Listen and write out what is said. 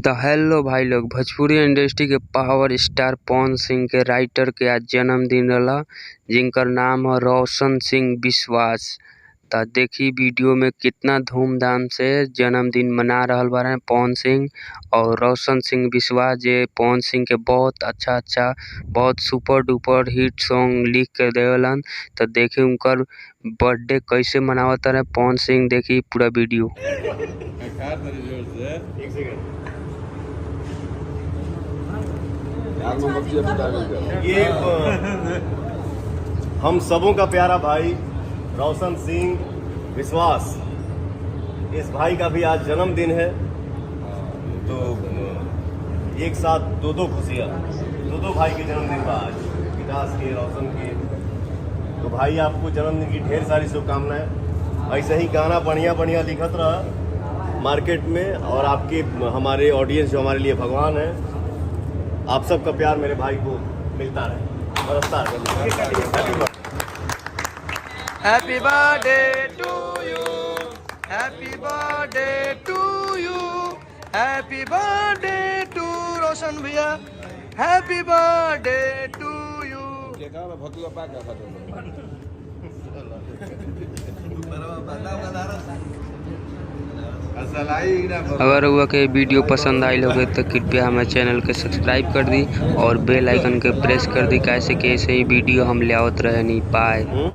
तो हेलो भाई लोग, भोजपुरी इंडस्ट्री के पावर स्टार पवन सिंह के राइटर के आज जन्मदिन रहा, जिनकर नाम है रोशन सिंह विश्वास। तो देखी वीडियो में कितना धूमधाम से जन्मदिन मना रहल बारे पवन सिंह और रोशन सिंह विश्वास। जे पवन सिंह के बहुत अच्छा बहुत सुपर डुपर हिट सॉन्ग लिख के देवलन। तो देखी उनकर बर्थडे कैसे मनावत रहे पवन सिंह, देखी पूरा वीडियो। ये हम सबों का प्यारा भाई रोशन सिंह विश्वास, इस भाई का भी आज जन्मदिन है। तो एक साथ दो खुशियाँ, दो भाई के जन्मदिन का आज, विकास के, रोशन के। तो भाई आपको जन्मदिन की ढेर सारी शुभकामनाएं। ऐसे ही गाना बढ़िया लिखत रहा मार्केट में, और आपके हमारे ऑडियंस जो हमारे लिए भगवान है, आप सबका प्यार मेरे भाई को मिलता रहे, बरसता रहे। Happy birthday to you, happy birthday to you, happy birthday to Roshan भैया, happy birthday to you। अगर हुआ के वीडियो पसंद आई होगे तो कृपया हमारे चैनल के सब्सक्राइब कर दी और बेल आइकन के प्रेस कर दी, कैसे कि ऐसे ही वीडियो हम ले आवत रहे नहीं पाए।